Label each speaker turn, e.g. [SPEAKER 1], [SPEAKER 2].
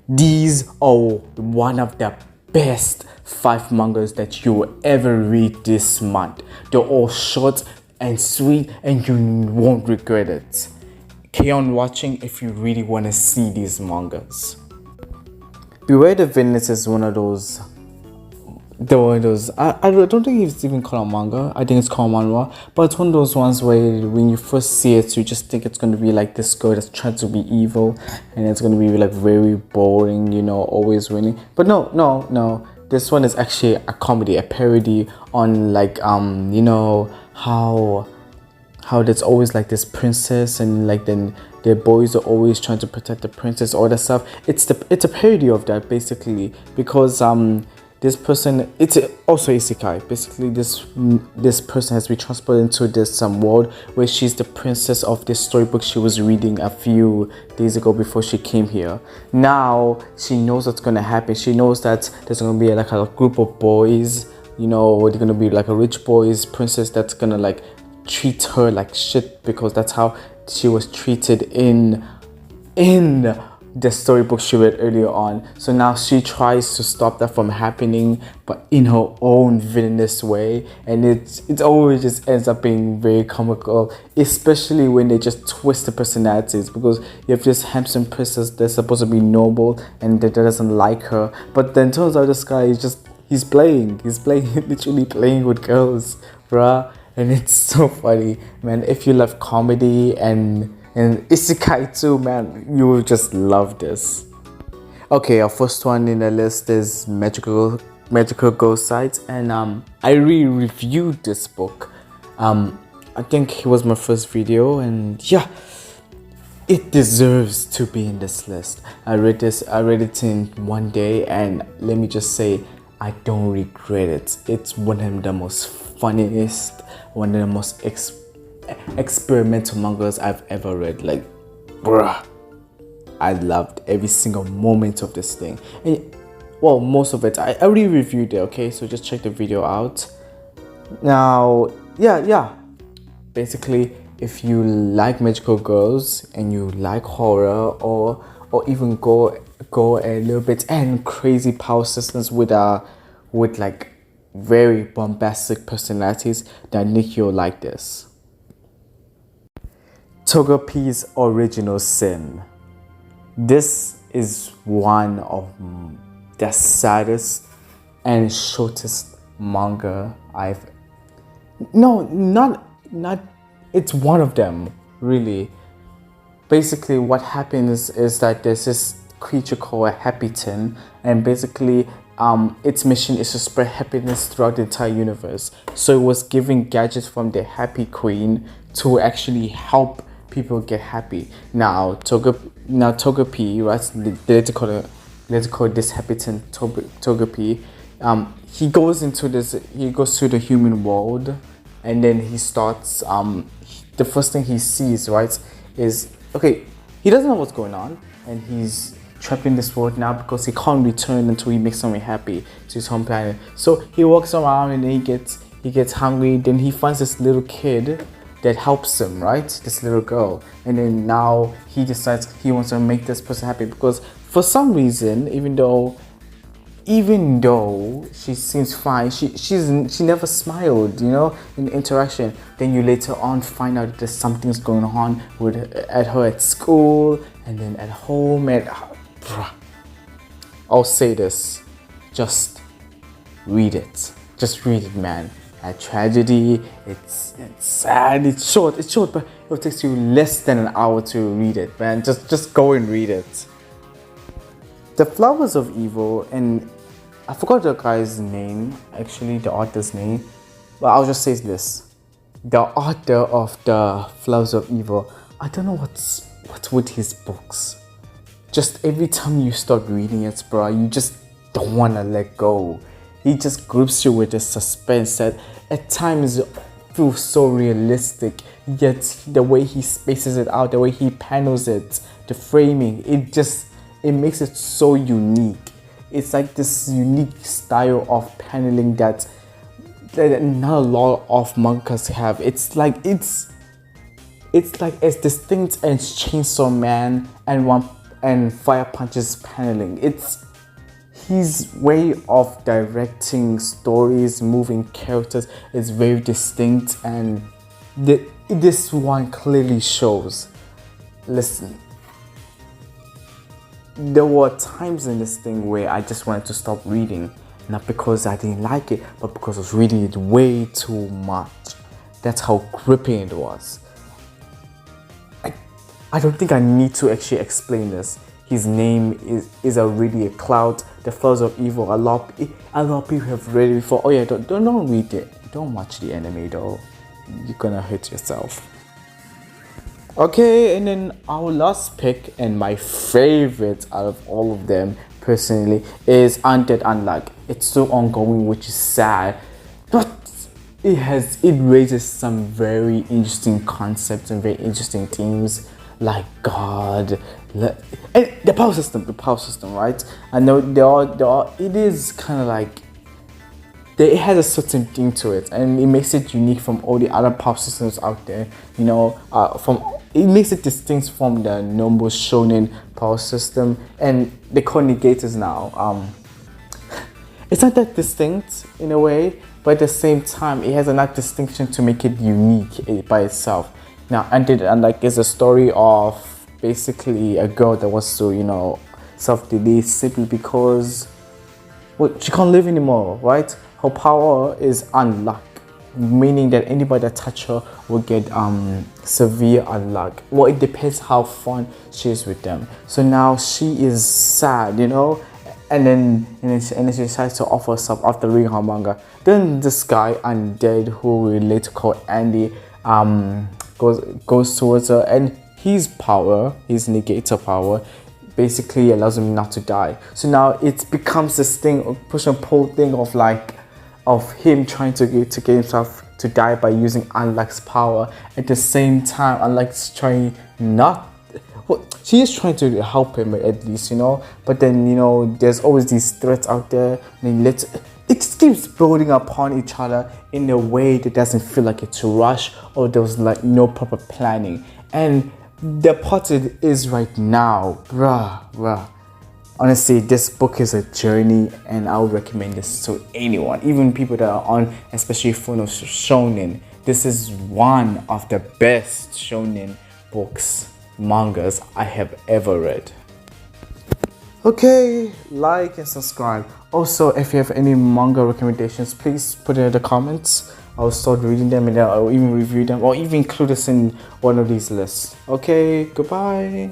[SPEAKER 1] These are one of the best 5 mangas that you will ever read this month. They're all short and sweet and you won't regret it. Carry on watching if you really want to see these mangas. Beware the Villains is one of those. I don't think it's even called a manga. I think it's called manhwa. But it's one of those ones where when you first see it, you just think it's gonna be like this girl that's trying to be evil, and it's gonna be like very boring, always winning. But no. This one is actually a comedy, a parody on like how there's always like this princess, and like then their boys are always trying to protect the princess, all that stuff. It's a parody of that basically, because this person, it's also isekai. Basically, this person has been transported into this world where she's the princess of this storybook she was reading a few days ago before she came here. Now she knows what's gonna happen. She knows that there's gonna be like a group of boys. They're gonna be like a rich boys princess that's gonna like treat her like shit, because that's how she was treated in the storybook she read earlier on. So now she tries to stop that from happening, but in her own villainous way, and it always just ends up being very comical, especially when they just twist the personalities, because you have this handsome princess that's supposed to be noble and that doesn't like her, but then turns out this guy is just he's playing literally playing with girls, bruh. And it's so funny, man. If you love comedy and isekai too, man, you will just love this. Okay, our first one in the list is Magical Ghost Sites, and I reviewed this book. I think it was my first video, and yeah, it deserves to be in this list. I read it in one day, and let me just say, I don't regret it. It's one of the most funniest, one of the most experimental mangas I've ever read. Like, bruh, I loved every single moment of this thing. And, well, most of it, I already reviewed it, okay? So just check the video out. Now, yeah. Basically, if you like magical girls and you like horror, or even go a little bit and crazy power systems with like very bombastic personalities, then Nick, you'll like this. Togepi's Original Sin. This is one of the saddest and shortest manga it's one of them, really. Basically what happens is that there's this creature called a Happy Tin, and basically its mission is to spread happiness throughout the entire universe. So it was giving gadgets from the Happy Queen to actually help people get happy. Now Togepi, right? Let's call this Happy Tin Togepi. He goes to the human world, and then he starts. The first thing he sees, right, is he doesn't know what's going on, and he's trapped in this world now because he can't return until he makes someone happy to his home planet. So he walks around and then he gets hungry. Then he finds this little kid that helps him, right? This little girl, and then now he decides he wants to make this person happy, because for some reason, even though she seems fine, she never smiled, in interaction. Then you later on find out that something's going on at her at school, and then at home. I'll say this, just read it. Just read it, man. A tragedy. It's sad. It's short, but it takes you less than an hour to read it, man. Just go and read it. The Flowers of Evil, and I forgot the guy's name, actually, the author's name, but I'll just say this. The author of The Flowers of Evil, I don't know what's with his books. Just every time you start reading it, bro, you just don't want to let go. He just grips you with the suspense that at times feels so realistic, yet the way he spaces it out, the way he panels it, the framing, it makes it so unique. It's like this unique style of paneling that not a lot of mangas have. It's like as distinct as Chainsaw Man and and Fire Punch's paneling. It's his way of directing stories, moving characters is very distinct, and this one clearly shows. Listen, there were times in this thing where I just wanted to stop reading, not because I didn't like it, but because I was reading it way too much. That's how gripping it was. I don't think I need to actually explain this. His name is already a cloud, the Flowers of Evil. A lot of people have read it before. Oh yeah, don't read it. Don't watch the anime though. You're gonna hurt yourself. Okay, and then our last pick, and my favorite out of all of them personally, is Undead Unluck. It's still ongoing, which is sad, but it raises some very interesting concepts and very interesting themes, like God, and the power system, right? I know there are. It is kind of like it has a certain thing to it, and it makes it unique from all the other power systems out there. It makes it distinct from the normal shonen power system, and they call negators now. It's not that distinct in a way, but at the same time, it has enough distinction to make it unique by itself. Now, Undead is a story of basically a girl that wants to, self-delete simply because, well, she can't live anymore, right? Her power is unluck, meaning that anybody that touch her will get severe unluck. Well, it depends how fun she is with them. So now she is sad, and then she decides to offer herself after reading her manga. Then this guy Undead, who we later call Andy, goes towards her, and his negator power, basically allows him not to die. So now it becomes this thing, a push and pull thing of him trying to get himself to die by using Unluck's power. At the same time, Unluck's trying not. Well, she is trying to help him at least, But then, there's always these threats out there, and it keeps building upon each other in a way that doesn't feel like it's a rush or there was like no proper planning. And the part it is right now, bruh. Honestly, this book is a journey, and I would recommend this to anyone, even people that are on, especially fond of shonen. This is one of the best shonen mangas I have ever read. Okay, like and subscribe. Also, if you have any manga recommendations, please put it in the comments. I'll start reading them, and I'll even review them, or even include us in one of these lists. Okay, goodbye.